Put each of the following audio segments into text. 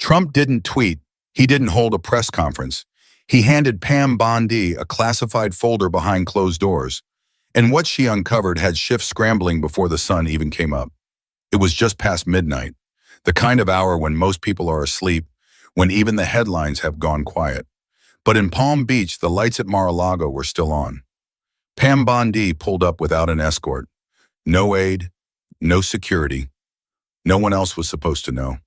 Trump didn't tweet. He didn't hold a press conference. He handed Pam Bondi a classified folder behind closed doors, and what she uncovered had Schiff scrambling before the sun even came up. It was just past midnight, the kind of hour when most people are asleep, when even the headlines have gone quiet. But in Palm Beach, the lights at Mar-a-Lago were still on. Pam Bondi pulled up without an escort. No aid, no security. No one else was supposed to know.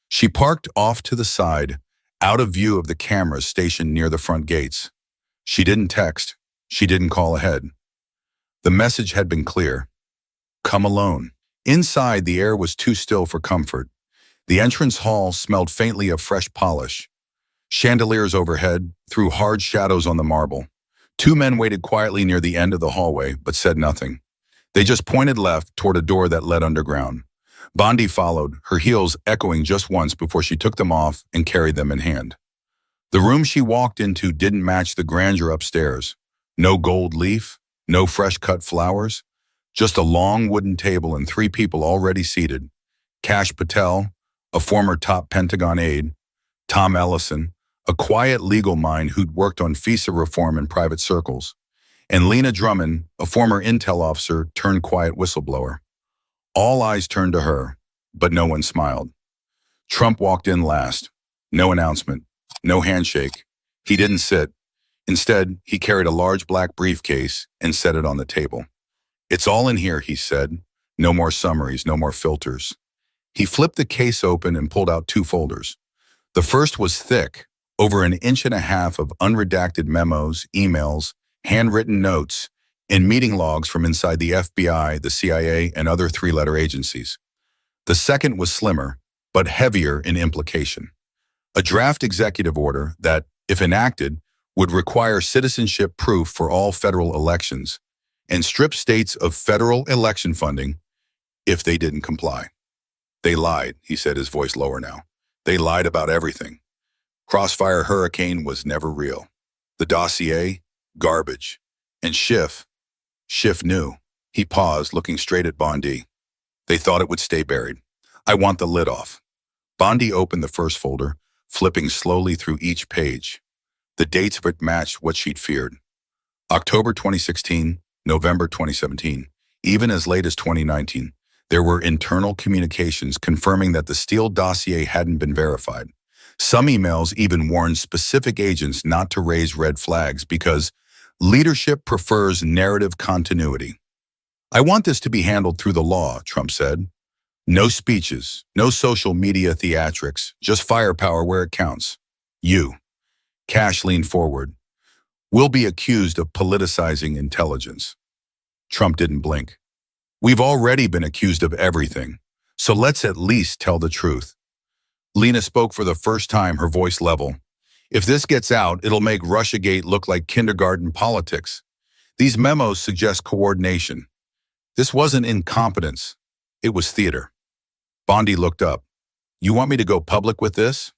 She parked off to the side, out of view of the cameras stationed near the front gates. She didn't text. She didn't call ahead. The message had been clear. Come alone. Inside, the air was too still for comfort. The entrance hall smelled faintly of fresh polish. Chandeliers overhead threw hard shadows on the marble. Two men waited quietly near the end of the hallway, but said nothing. They just pointed left toward a door that led underground. Bondi followed, her heels echoing just once before she took them off and carried them in hand. The room she walked into didn't match the grandeur upstairs. No gold leaf, no fresh-cut flowers, just a long wooden table and three people already seated. Kash Patel, a former top Pentagon aide, Tom Ellison, a quiet legal mind who'd worked on FISA reform in private circles, and Lena Drummond, a former intel officer turned quiet whistleblower. All eyes turned to her, but no one smiled. Trump walked in last. No announcement, no handshake. He didn't sit. Instead, he carried a large black briefcase and set it on the table. It's all in here, he said. No more summaries, no more filters. He flipped the case open and pulled out two folders. The first was thick, over 1.5 inches of unredacted memos, emails, handwritten notes, and meeting logs from inside the FBI, the CIA, and other three-letter agencies. The second was slimmer, but heavier in implication. A draft executive order that, if enacted, would require citizenship proof for all federal elections and strip states of federal election funding if they didn't comply. They lied, he said, his voice lower now. They lied about everything. Crossfire Hurricane was never real. The dossier, garbage. And Schiff knew. He paused, looking straight at Bondi. They thought it would stay buried. I want the lid off. Bondi opened the first folder, flipping slowly through each page. The dates of it matched what she'd feared. October 2016, November 2017, even as late as 2019, there were internal communications confirming that the Steele dossier hadn't been verified. Some emails even warned specific agents not to raise red flags because leadership prefers narrative continuity. I want this to be handled through the law, Trump said. No speeches, no social media theatrics, just firepower where it counts. You. Kash leaned forward. We'll be accused of politicizing intelligence. Trump didn't blink. We've already been accused of everything, so let's at least tell the truth. Lena spoke for the first time, her voice level. If this gets out, it'll make Russiagate look like kindergarten politics. These memos suggest coordination. This wasn't incompetence. It was theater. Bondi looked up. You want me to go public with this?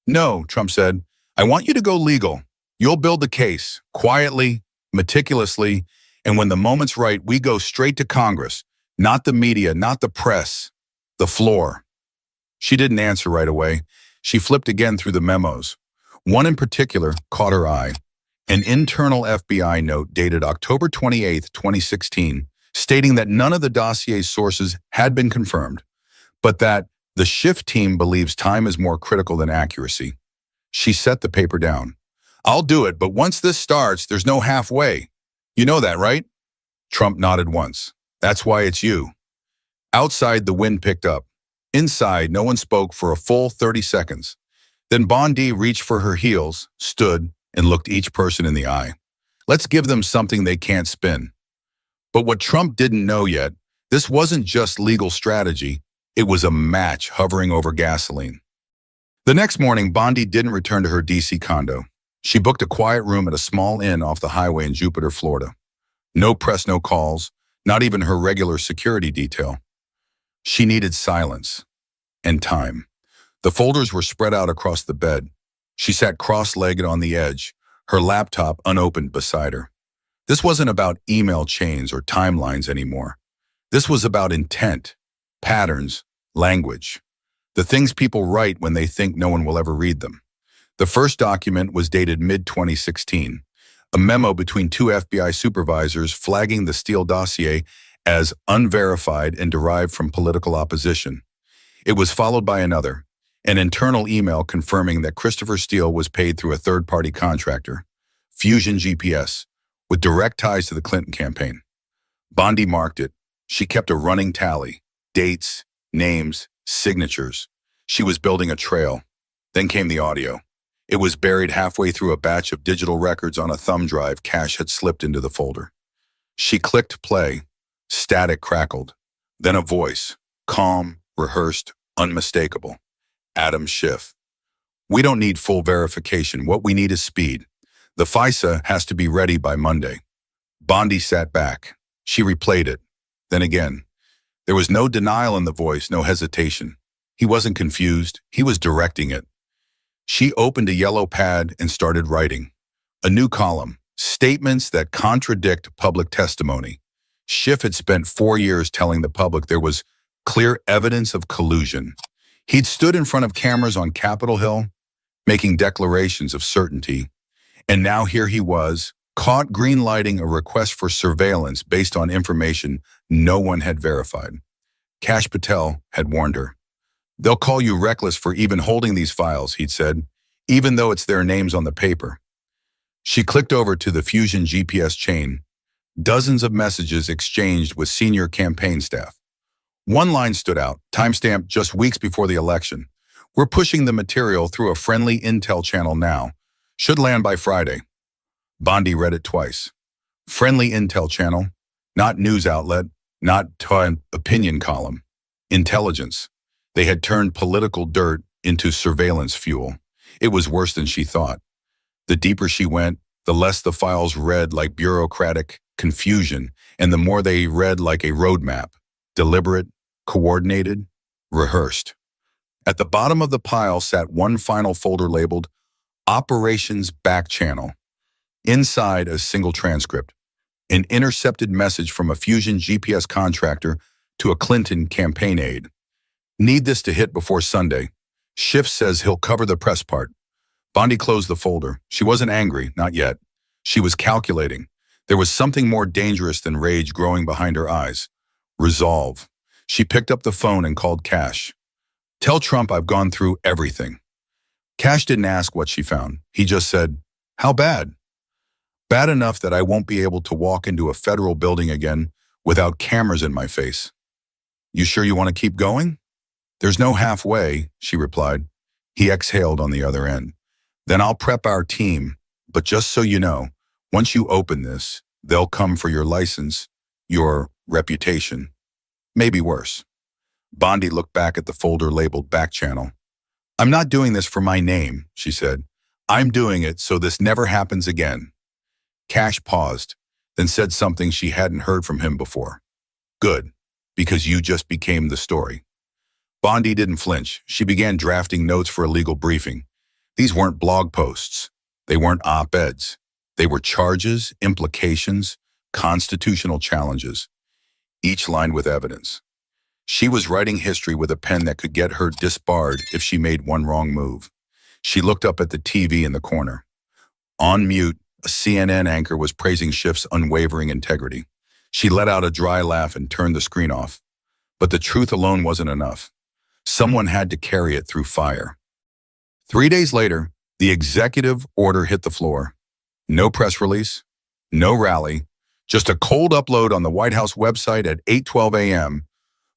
No, Trump said. I want you to go legal. You'll build the case, quietly, meticulously, and when the moment's right, we go straight to Congress. Not the media, not the press, the floor. She didn't answer right away. She flipped again through the memos. One in particular caught her eye. An internal FBI note dated October 28, 2016, stating that none of the dossier's sources had been confirmed, but that the Schiff team believes time is more critical than accuracy. She set the paper down. I'll do it, but once this starts, there's no halfway. You know that, right? Trump nodded once. That's why it's you. Outside, the wind picked up. Inside, no one spoke for a full 30 seconds. Then Bondi reached for her heels, stood, and looked each person in the eye. Let's give them something they can't spin. But what Trump didn't know yet, this wasn't just legal strategy. It was a match hovering over gasoline. The next morning, Bondi didn't return to her D.C. condo. She booked a quiet room at a small inn off the highway in Jupiter, Florida. No press, no calls, not even her regular security detail. She needed silence and time. The folders were spread out across the bed. She sat cross-legged on the edge, her laptop unopened beside her. This wasn't about email chains or timelines anymore. This was about intent, patterns, language. The things people write when they think no one will ever read them. The first document was dated mid-2016, a memo between two FBI supervisors flagging the Steele dossier as unverified and derived from political opposition. It was followed by another, an internal email confirming that Christopher Steele was paid through a third-party contractor, Fusion GPS, with direct ties to the Clinton campaign. Bondi marked it. She kept a running tally, dates, names, signatures. She was building a trail. Then came the audio. It was buried halfway through a batch of digital records on a thumb drive Cash had slipped into the folder. She clicked play. Static crackled. Then a voice, calm, rehearsed, unmistakable. Adam Schiff. We don't need full verification. What we need is speed. The FISA has to be ready by Monday. Bondi sat back. She replayed it. Then again. There was no denial in the voice, no hesitation. He wasn't confused. He was directing it. She opened a yellow pad and started writing. A new column. Statements that contradict public testimony. Schiff had spent 4 years telling the public there was clear evidence of collusion. He'd stood in front of cameras on Capitol Hill, making declarations of certainty. And now here he was, caught green-lighting a request for surveillance based on information no one had verified. Kash Patel had warned her. They'll call you reckless for even holding these files, he'd said, even though it's their names on the paper. She clicked over to the Fusion GPS chain. Dozens of messages exchanged with senior campaign staff. One line stood out, timestamped just weeks before the election. We're pushing the material through a friendly intel channel now. Should land by Friday. Bondi read it twice. Friendly intel channel, not news outlet, not opinion column. Intelligence. They had turned political dirt into surveillance fuel. It was worse than she thought. The deeper she went, the less the files read like bureaucratic confusion, and the more they read like a roadmap, deliberate, coordinated, rehearsed. At the bottom of the pile sat one final folder labeled Operations Back Channel. Inside, a single transcript, an intercepted message from a Fusion GPS contractor to a Clinton campaign aide. Need this to hit before Sunday. Schiff says he'll cover the press part. Bondi closed the folder. She wasn't angry, not yet. She was calculating. There was something more dangerous than rage growing behind her eyes. Resolve. She picked up the phone and called Cash. Tell Trump I've gone through everything. Cash didn't ask what she found. He just said, how bad? Bad enough that I won't be able to walk into a federal building again without cameras in my face. You sure you want to keep going? There's no halfway, she replied. He exhaled on the other end. Then I'll prep our team, but just so you know, once you open this, they'll come for your license, your reputation, maybe worse. Bondi looked back at the folder labeled Back Channel. I'm not doing this for my name, she said. I'm doing it so this never happens again. Cash paused, then said something she hadn't heard from him before. Good, because you just became the story. Bondi didn't flinch. She began drafting notes for a legal briefing. These weren't blog posts. They weren't op-eds. They were charges, implications, constitutional challenges, each lined with evidence. She was writing history with a pen that could get her disbarred if she made one wrong move. She looked up at the TV in the corner. On mute, a CNN anchor was praising Schiff's unwavering integrity. She let out a dry laugh and turned the screen off. But the truth alone wasn't enough. Someone had to carry it through fire. 3 days later, the executive order hit the floor. No press release, no rally, just a cold upload on the White House website at 8:12 a.m.,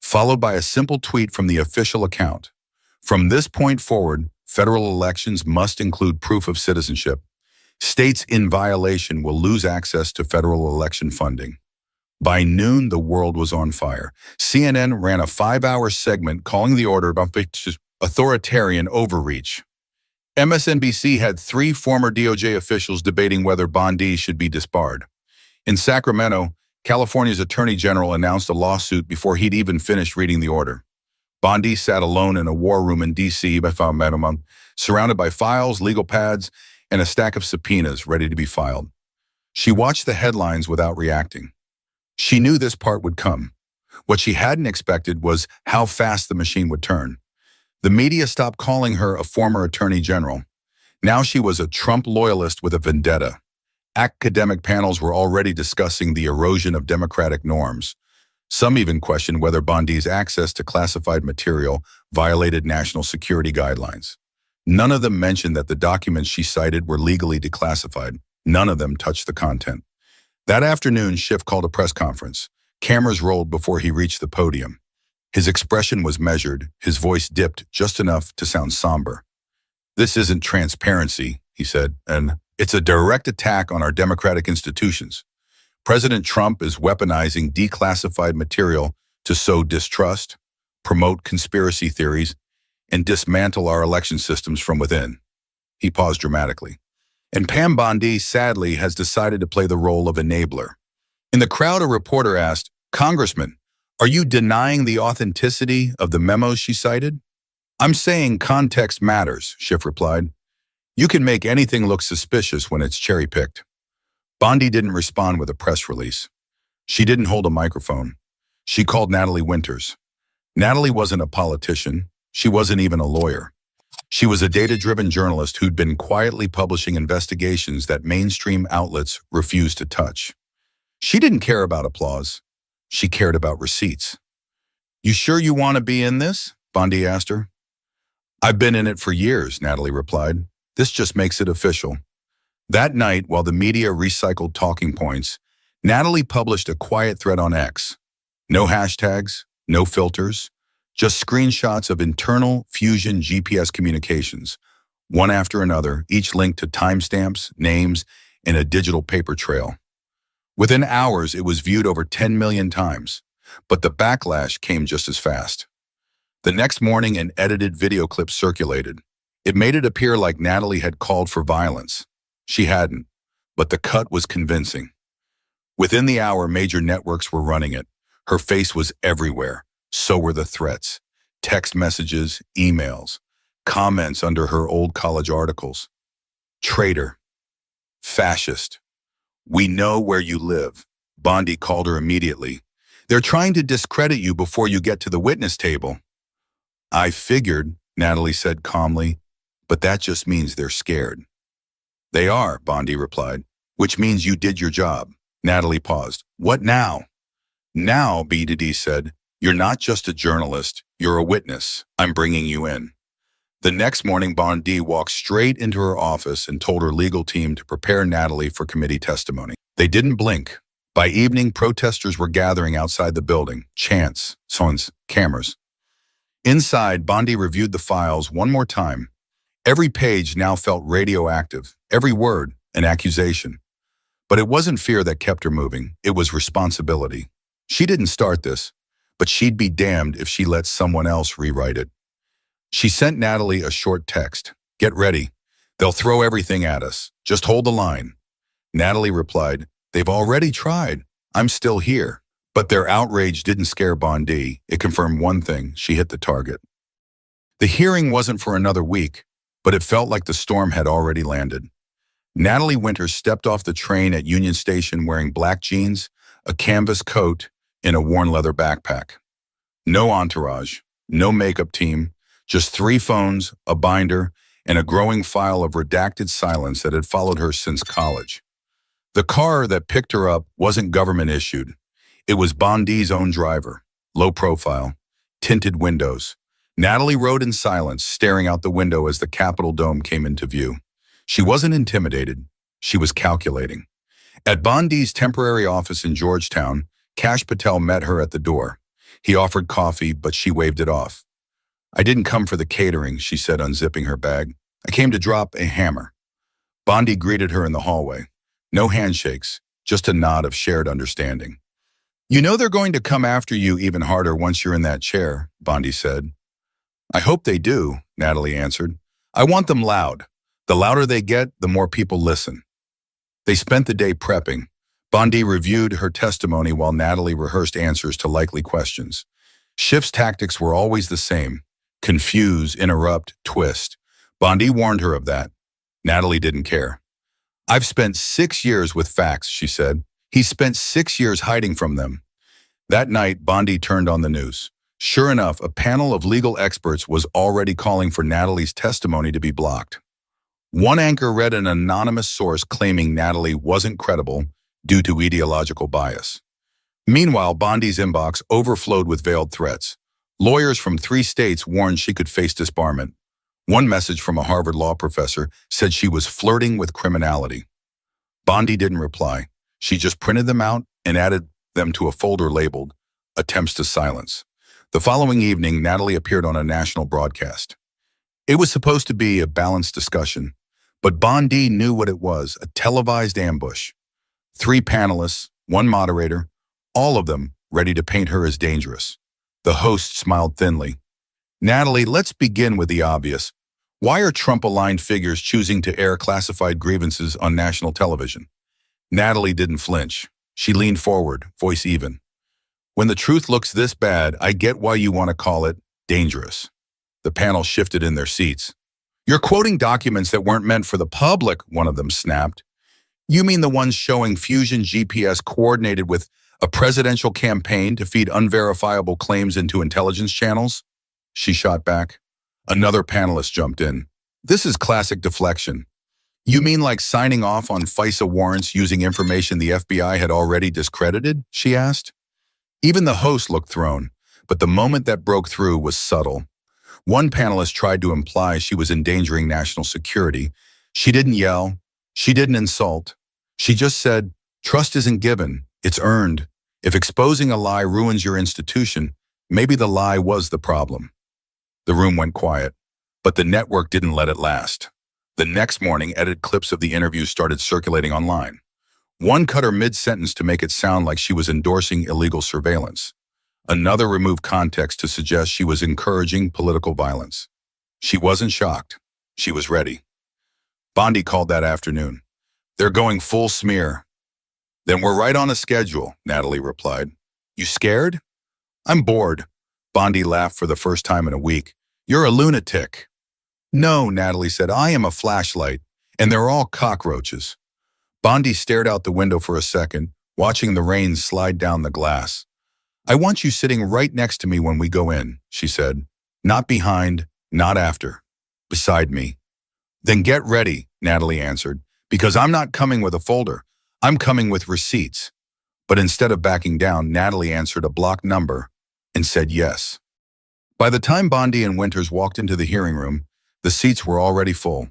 followed by a simple tweet from the official account. From this point forward, federal elections must include proof of citizenship. States in violation will lose access to federal election funding. By noon, the world was on fire. CNN ran a 5-hour segment calling the order about authoritarian overreach. MSNBC had 3 former DOJ officials debating whether Bondi should be disbarred. In Sacramento, California's Attorney General announced a lawsuit before he'd even finished reading the order. Bondi sat alone in a war room in D.C. surrounded by files, legal pads, and a stack of subpoenas ready to be filed. She watched the headlines without reacting. She knew this part would come. What she hadn't expected was how fast the machine would turn. The media stopped calling her a former attorney general. Now she was a Trump loyalist with a vendetta. Academic panels were already discussing the erosion of democratic norms. Some even questioned whether Bondi's access to classified material violated national security guidelines. None of them mentioned that the documents she cited were legally declassified. None of them touched the content. That afternoon, Schiff called a press conference. Cameras rolled before he reached the podium. His expression was measured, his voice dipped just enough to sound somber. "This isn't transparency," he said, "and it's a direct attack on our democratic institutions. President Trump is weaponizing declassified material to sow distrust, promote conspiracy theories, and dismantle our election systems from within." He paused dramatically. And Pam Bondi, sadly, has decided to play the role of enabler. In the crowd, a reporter asked, "Congressman, are you denying the authenticity of the memos she cited?" "I'm saying context matters," Schiff replied. "You can make anything look suspicious when it's cherry-picked." Bondi didn't respond with a press release. She didn't hold a microphone. She called Natalie Winters. Natalie wasn't a politician. She wasn't even a lawyer. She was a data-driven journalist who'd been quietly publishing investigations that mainstream outlets refused to touch. She didn't care about applause. She cared about receipts. "You sure you want to be in this?" Bondi asked her. "I've been in it for years," Natalie replied. "This just makes it official." That night, while the media recycled talking points, Natalie published a quiet thread on X. No hashtags, no filters, just screenshots of internal Fusion GPS communications, one after another, each linked to timestamps, names, and a digital paper trail. Within hours, it was viewed over 10 million times, but the backlash came just as fast. The next morning, an edited video clip circulated. It made it appear like Natalie had called for violence. She hadn't, but the cut was convincing. Within the hour, major networks were running it. Her face was everywhere. So were the threats, text messages, emails, comments under her old college articles. "Traitor. Fascist. We know where you live." Bondi called her immediately. "They're trying to discredit you before you get to the witness table." "I figured," Natalie said calmly, "but that just means they're scared." "They are," Bondi replied, "which means you did your job." Natalie paused. "What now?" "Now," BDD said, "you're not just a journalist, you're a witness. I'm bringing you in." The next morning, Bondi walked straight into her office and told her legal team to prepare Natalie for committee testimony. They didn't blink. By evening, protesters were gathering outside the building. Chants, songs, cameras. Inside, Bondi reviewed the files one more time. Every page now felt radioactive, every word an accusation. But it wasn't fear that kept her moving, it was responsibility. She didn't start this, but she'd be damned if she let someone else rewrite it. She sent Natalie a short text. "Get ready. They'll throw everything at us. Just hold the line." Natalie replied, "They've already tried. I'm still here." But their outrage didn't scare Bondi. It confirmed one thing: she hit the target. The hearing wasn't for another week, but it felt like the storm had already landed. Natalie Winters stepped off the train at Union Station wearing black jeans, a canvas coat, and a worn leather backpack. No entourage, no makeup team, just 3 phones, a binder, and a growing file of redacted silence that had followed her since college. The car that picked her up wasn't government-issued. It was Bondi's own driver, low profile, tinted windows. Natalie rode in silence, staring out the window as the Capitol dome came into view. She wasn't intimidated. She was calculating. At Bondi's temporary office in Georgetown, Kash Patel met her at the door. He offered coffee, but she waved it off. "I didn't come for the catering," she said, unzipping her bag. "I came to drop a hammer." Bondi greeted her in the hallway. No handshakes, just a nod of shared understanding. "You know they're going to come after you even harder once you're in that chair," Bondi said. "I hope they do," Natalie answered. "I want them loud. The louder they get, the more people listen." They spent the day prepping. Bondi reviewed her testimony while Natalie rehearsed answers to likely questions. Schiff's tactics were always the same: confuse, interrupt, twist. Bondi warned her of that. Natalie didn't care. "I've spent 6 years with facts," she said. "He spent 6 years hiding from them." That night, Bondi turned on the news. Sure enough, a panel of legal experts was already calling for Natalie's testimony to be blocked. One anchor read an anonymous source claiming Natalie wasn't credible due to ideological bias. Meanwhile, Bondi's inbox overflowed with veiled threats. Lawyers from 3 states warned she could face disbarment. One message from a Harvard law professor said she was flirting with criminality. Bondi didn't reply. She just printed them out and added them to a folder labeled "Attempts to Silence." The following evening, Natalie appeared on a national broadcast. It was supposed to be a balanced discussion, but Bondi knew what it was, a televised ambush. 3 panelists, 1 moderator, all of them ready to paint her as dangerous. The host smiled thinly. "Natalie, let's begin with the obvious. Why are Trump-aligned figures choosing to air classified grievances on national television?" Natalie didn't flinch. She leaned forward, voice even. "When the truth looks this bad, I get why you want to call it dangerous." The panel shifted in their seats. "You're quoting documents that weren't meant for the public," one of them snapped. "You mean the ones showing Fusion GPS coordinated with a presidential campaign to feed unverifiable claims into intelligence channels?" She shot back. Another panelist jumped in. "This is classic deflection. You mean like signing off on FISA warrants using information the FBI had already discredited?" she asked. Even the host looked thrown, but the moment that broke through was subtle. One panelist tried to imply she was endangering national security. She didn't yell. She didn't insult. She just said, "Trust isn't given, it's earned. If exposing a lie ruins your institution, maybe the lie was the problem." The room went quiet, but the network didn't let it last. The next morning, edited clips of the interview started circulating online. One cut her mid-sentence to make it sound like she was endorsing illegal surveillance. Another removed context to suggest she was encouraging political violence. She wasn't shocked. She was ready. Bondi called that afternoon. "They're going full smear." "Then we're right on a schedule," Natalie replied. "You scared?" "I'm bored." Bondi laughed for the first time in a week. "You're a lunatic." "No," Natalie said, "I am a flashlight, and they're all cockroaches." Bondi stared out the window for a second, watching the rain slide down the glass. "I want you sitting right next to me when we go in," she said. "Not behind, not after. Beside me." "Then get ready," Natalie answered, "because I'm not coming with a folder. I'm coming with receipts." But instead of backing down, Natalie answered a blocked number and said yes. By the time Bondi and Winters walked into the hearing room, the seats were already full.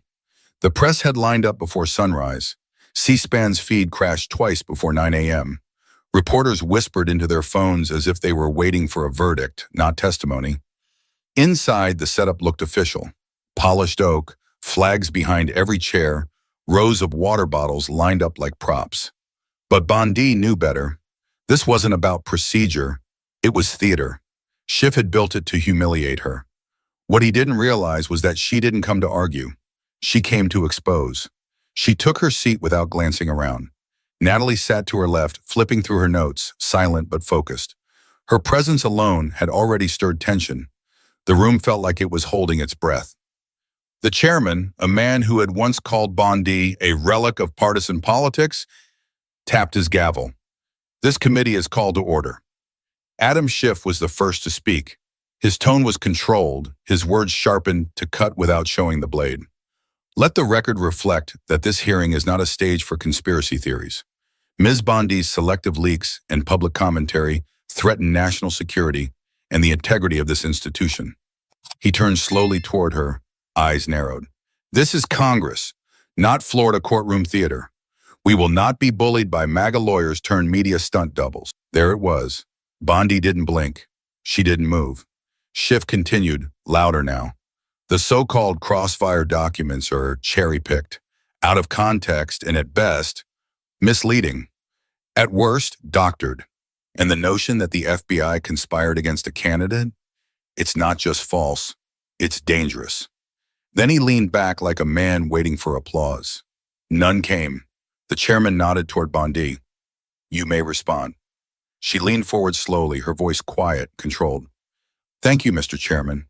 The press had lined up before sunrise. C-SPAN's feed crashed twice before 9 a.m. Reporters whispered into their phones as if they were waiting for a verdict, not testimony. Inside, the setup looked official. Polished oak, flags behind every chair, rows of water bottles lined up like props. But Bondi knew better. This wasn't about procedure. It was theater. Schiff had built it to humiliate her. What he didn't realize was that she didn't come to argue. She came to expose. She took her seat without glancing around. Natalie sat to her left, flipping through her notes, silent but focused. Her presence alone had already stirred tension. The room felt like it was holding its breath. The chairman, a man who had once called Bondi a relic of partisan politics, tapped his gavel. "This committee is called to order." Adam Schiff was the first to speak. His tone was controlled, his words sharpened to cut without showing the blade. "Let the record reflect that this hearing is not a stage for conspiracy theories. Ms. Bondi's selective leaks and public commentary threaten national security and the integrity of this institution." He turned slowly toward her, eyes narrowed. "This is Congress, not Florida courtroom theater. We will not be bullied by MAGA lawyers turned media stunt doubles." There it was. Bondi didn't blink. She didn't move. Schiff continued, louder now. "The so-called crossfire documents are cherry-picked, out of context, and at best, misleading. At worst, doctored. And the notion that the FBI conspired against a candidate? It's not just false, it's dangerous." Then he leaned back like a man waiting for applause. None came. The chairman nodded toward Bondi. "You may respond." She leaned forward slowly, her voice quiet, controlled. "Thank you, Mr. Chairman.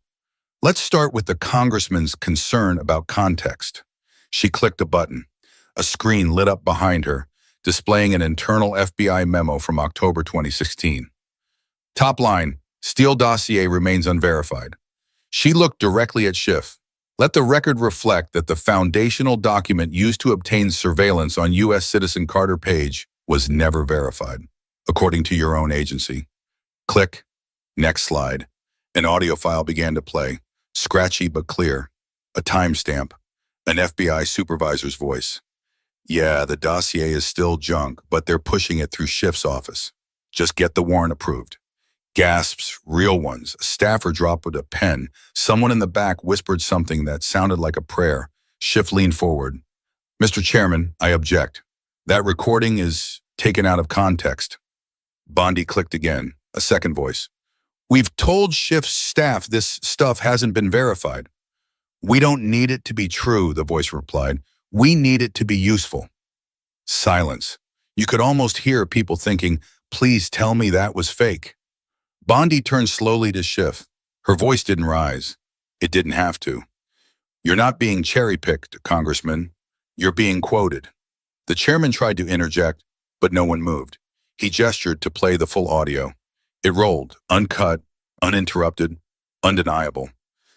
Let's start with the congressman's concern about context." She clicked a button. A screen lit up behind her, displaying an internal FBI memo from October 2016. Top line, Steele dossier remains unverified. She looked directly at Schiff. Let the record reflect that the foundational document used to obtain surveillance on U.S. citizen Carter Page was never verified, according to your own agency. Click. Next slide. An audio file began to play, scratchy but clear. A timestamp. An FBI supervisor's voice. Yeah, the dossier is still junk, but they're pushing it through Schiff's office. Just get the warrant approved. Gasps, real ones. A staffer dropped with a pen. Someone in the back whispered something that sounded like a prayer. Schiff leaned forward. Mr. Chairman, I object. That recording is taken out of context. Bondi clicked again. A second voice. We've told Schiff's staff this stuff hasn't been verified. We don't need it to be true, the voice replied. We need it to be useful. Silence. You could almost hear people thinking, please tell me that was fake. Bondi turned slowly to Schiff. Her voice didn't rise. It didn't have to. You're not being cherry-picked, Congressman. You're being quoted. The chairman tried to interject, but no one moved. He gestured to play the full audio. It rolled, uncut, uninterrupted, undeniable.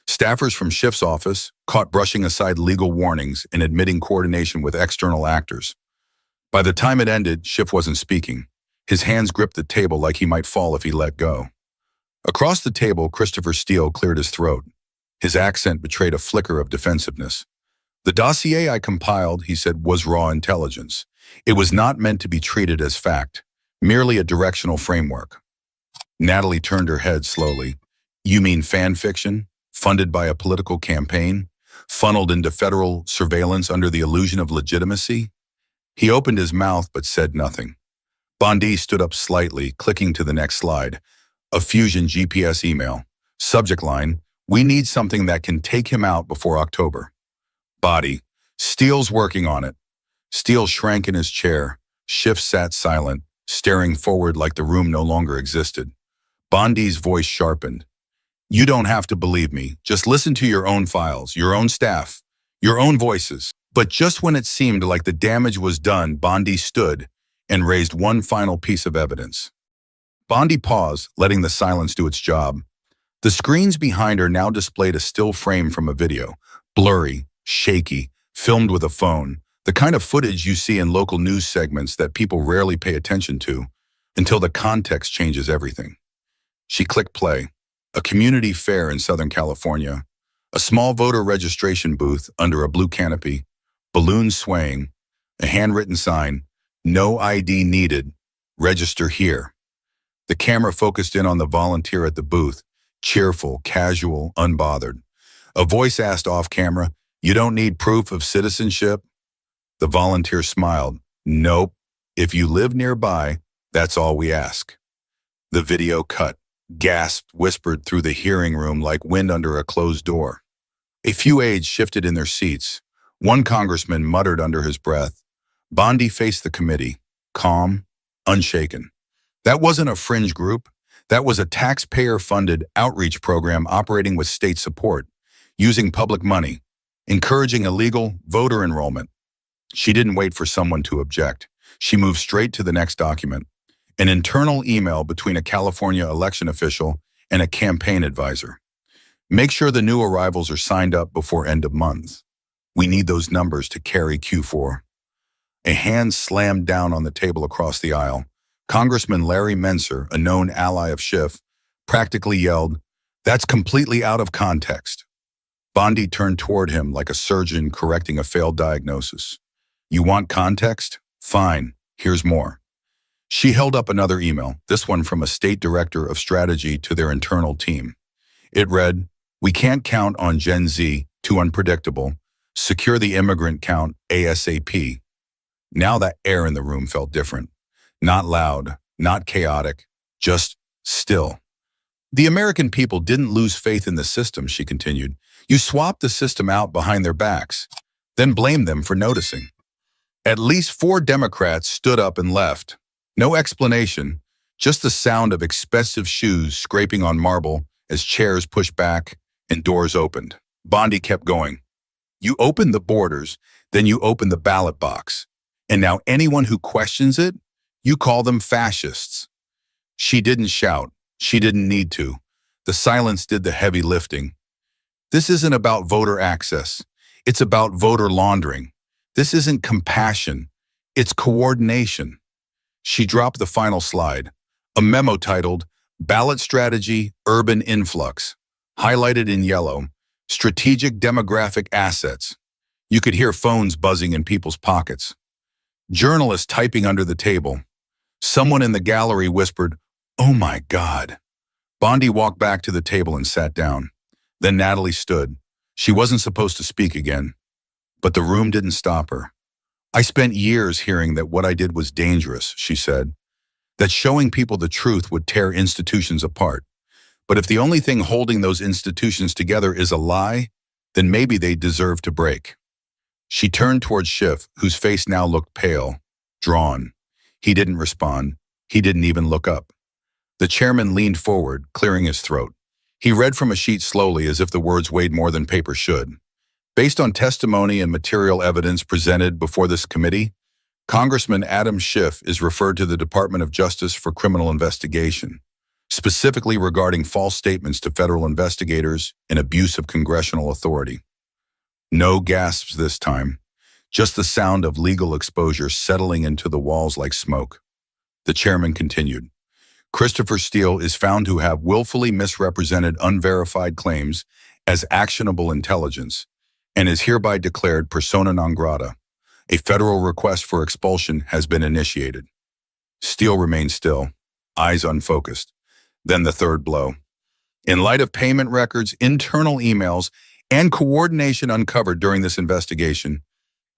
Staffers from Schiff's office caught brushing aside legal warnings and admitting coordination with external actors. By the time it ended, Schiff wasn't speaking. His hands gripped the table like he might fall if he let go. Across the table, Christopher Steele cleared his throat. His accent betrayed a flicker of defensiveness. The dossier I compiled, he said, was raw intelligence. It was not meant to be treated as fact, merely a directional framework. Natalie turned her head slowly. You mean fan fiction? Funded by a political campaign? Funneled into federal surveillance under the illusion of legitimacy? He opened his mouth but said nothing. Bondi stood up slightly, clicking to the next slide. A Fusion GPS email. Subject line, we need something that can take him out before October. Body, Steele's working on it. Steele shrank in his chair. Schiff sat silent, staring forward like the room no longer existed. Bondi's voice sharpened. You don't have to believe me. Just listen to your own files, your own staff, your own voices. But just when it seemed like the damage was done, Bondi stood and raised one final piece of evidence. Bondi paused, letting the silence do its job. The screens behind her now displayed a still frame from a video, blurry, shaky, filmed with a phone, the kind of footage you see in local news segments that people rarely pay attention to until the context changes everything. She clicked play. A community fair in Southern California, a small voter registration booth under a blue canopy, balloons swaying, a handwritten sign, no ID needed, register here. The camera focused in on the volunteer at the booth, cheerful, casual, unbothered. A voice asked off camera, you don't need proof of citizenship? The volunteer smiled, nope, if you live nearby, that's all we ask. The video cut. Gasped, whispered through the hearing room like wind under a closed door. A few aides shifted in their seats. One congressman muttered under his breath. Bondi faced the committee, calm, unshaken. That wasn't a fringe group. That was a taxpayer-funded outreach program operating with state support, using public money, encouraging illegal voter enrollment. She didn't wait for someone to object. She moved straight to the next document. An internal email between a California election official and a campaign advisor. Make sure the new arrivals are signed up before end of month. We need those numbers to carry Q4. A hand slammed down on the table across the aisle. Congressman Larry Menser, a known ally of Schiff, practically yelled, "That's completely out of context." Bondi turned toward him like a surgeon correcting a failed diagnosis. You want context? Fine, here's more. She held up another email, this one from a state director of strategy to their internal team. It read, we can't count on Gen Z, too unpredictable. Secure the immigrant count ASAP. Now that air in the room felt different. Not loud, not chaotic, just still. The American people didn't lose faith in the system, she continued. You swapped the system out behind their backs, then blamed them for noticing. At least 4 Democrats stood up and left. No explanation, just the sound of expensive shoes scraping on marble as chairs pushed back and doors opened. Bondi kept going. You opened the borders, then you opened the ballot box. And now anyone who questions it, you call them fascists. She didn't shout. She didn't need to. The silence did the heavy lifting. This isn't about voter access. It's about voter laundering. This isn't compassion. It's coordination. She dropped the final slide, a memo titled Ballot Strategy, Urban Influx, highlighted in yellow, Strategic Demographic Assets. You could hear phones buzzing in people's pockets. Journalists typing under the table. Someone in the gallery whispered, "Oh my God." Bondi walked back to the table and sat down. Then Natalie stood. She wasn't supposed to speak again, but the room didn't stop her. "I spent years hearing that what I did was dangerous," she said, "that showing people the truth would tear institutions apart. But if the only thing holding those institutions together is a lie, then maybe they deserve to break." She turned towards Schiff, whose face now looked pale, drawn. He didn't respond. He didn't even look up. The chairman leaned forward, clearing his throat. He read from a sheet slowly, as if the words weighed more than paper should. Based on testimony and material evidence presented before this committee, Congressman Adam Schiff is referred to the Department of Justice for criminal investigation, specifically regarding false statements to federal investigators and abuse of congressional authority. No gasps this time, just the sound of legal exposure settling into the walls like smoke. The chairman continued. Christopher Steele is found to have willfully misrepresented unverified claims as actionable intelligence and is hereby declared persona non grata. A federal request for expulsion has been initiated. Steele remained still, eyes unfocused. Then the third blow. In light of payment records, internal emails, and coordination uncovered during this investigation,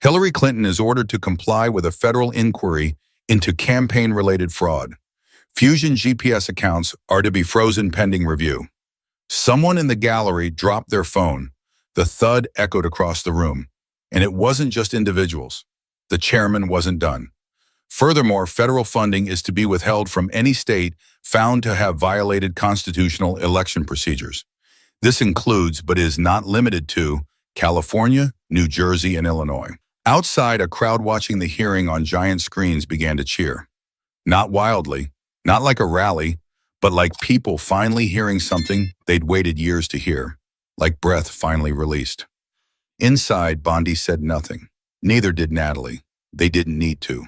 Hillary Clinton is ordered to comply with a federal inquiry into campaign-related fraud. Fusion GPS accounts are to be frozen pending review. Someone in the gallery dropped their phone. The thud echoed across the room. And it wasn't just individuals. The chairman wasn't done. Furthermore, federal funding is to be withheld from any state found to have violated constitutional election procedures. This includes, but is not limited to, California, New Jersey, and Illinois. Outside, a crowd watching the hearing on giant screens began to cheer. Not wildly, not like a rally, but like people finally hearing something they'd waited years to hear, like breath finally released. Inside, Bondi said nothing. Neither did Natalie. They didn't need to.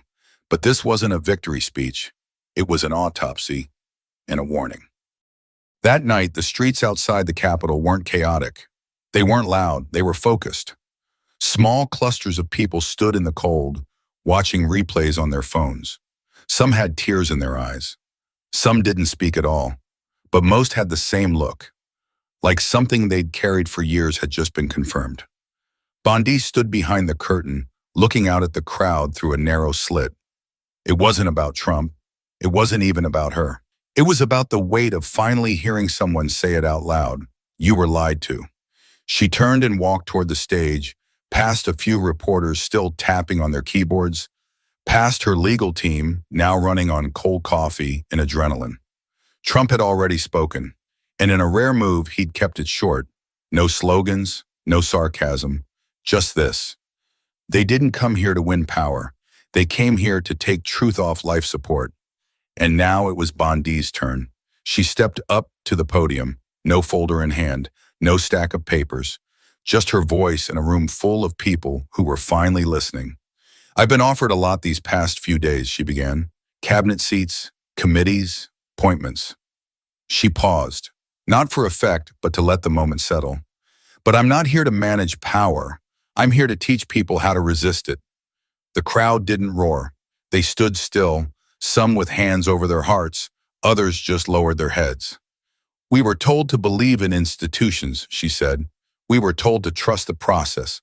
But this wasn't a victory speech. It was an autopsy and a warning. That night, the streets outside the Capitol weren't chaotic. They weren't loud. They were focused. Small clusters of people stood in the cold, watching replays on their phones. Some had tears in their eyes. Some didn't speak at all. But most had the same look, like something they'd carried for years had just been confirmed. Bondi stood behind the curtain, looking out at the crowd through a narrow slit. It wasn't about Trump. It wasn't even about her. It was about the weight of finally hearing someone say it out loud. You were lied to. She turned and walked toward the stage, past a few reporters still tapping on their keyboards, past her legal team, now running on cold coffee and adrenaline. Trump had already spoken, and in a rare move, he'd kept it short. No slogans, no sarcasm, just this. They didn't come here to win power. They came here to take truth off life support. And now it was Bondi's turn. She stepped up to the podium, no folder in hand, no stack of papers, just her voice in a room full of people who were finally listening. I've been offered a lot these past few days, she began. Cabinet seats, committees, appointments. She paused, not for effect, but to let the moment settle. But I'm not here to manage power. I'm here to teach people how to resist it. The crowd didn't roar. They stood still, some with hands over their hearts, others just lowered their heads. We were told to believe in institutions, she said. We were told to trust the process.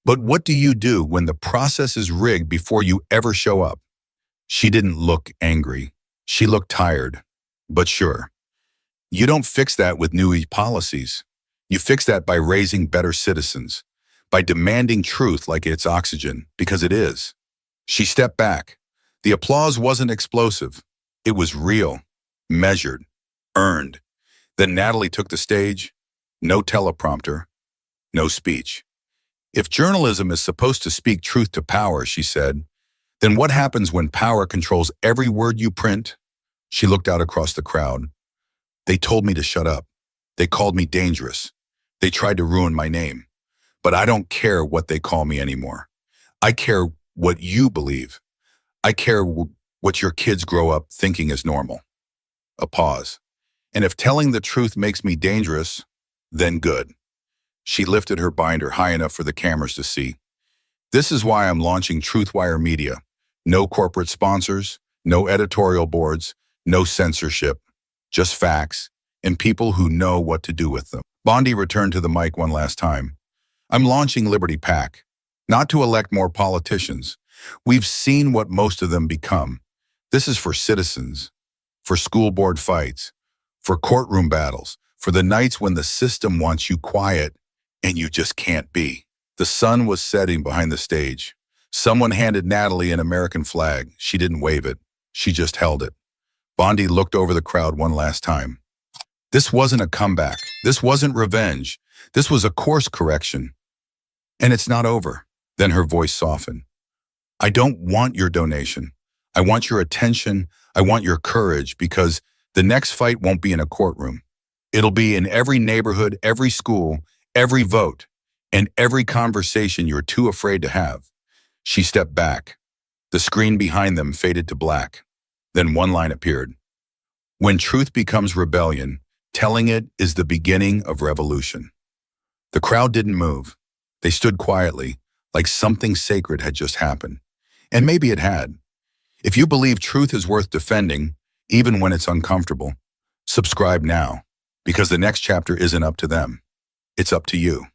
But what do you do when the process is rigged before you ever show up? She didn't look angry. She looked tired, but sure. You don't fix that with new policies. You fix that by raising better citizens, by demanding truth like it's oxygen, because it is. She stepped back. The applause wasn't explosive. It was real, measured, earned. Then Natalie took the stage. No teleprompter, no speech. If journalism is supposed to speak truth to power, she said, then what happens when power controls every word you print? She looked out across the crowd. They told me to shut up. They called me dangerous. They tried to ruin my name. But I don't care what they call me anymore. I care what you believe. I care what your kids grow up thinking is normal. A pause. And if telling the truth makes me dangerous, then good. She lifted her binder high enough for the cameras to see. This is why I'm launching Truthwire Media. No corporate sponsors, no editorial boards, no censorship, just facts and people who know what to do with them. Bondi returned to the mic one last time. I'm launching Liberty PAC, not to elect more politicians. We've seen what most of them become. This is for citizens, for school board fights, for courtroom battles, for the nights when the system wants you quiet and you just can't be. The sun was setting behind the stage. Someone handed Natalie an American flag. She didn't wave it. She just held it. Bondi looked over the crowd one last time. This wasn't a comeback. This wasn't revenge. This was a course correction. And it's not over. Then her voice softened. I don't want your donation. I want your attention. I want your courage, because the next fight won't be in a courtroom. It'll be in every neighborhood, every school, every vote, and every conversation you're too afraid to have. She stepped back. The screen behind them faded to black. Then one line appeared. When truth becomes rebellion, telling it is the beginning of revolution. The crowd didn't move. They stood quietly, like something sacred had just happened. And maybe it had. If you believe truth is worth defending, even when it's uncomfortable, subscribe now, because the next chapter isn't up to them. It's up to you.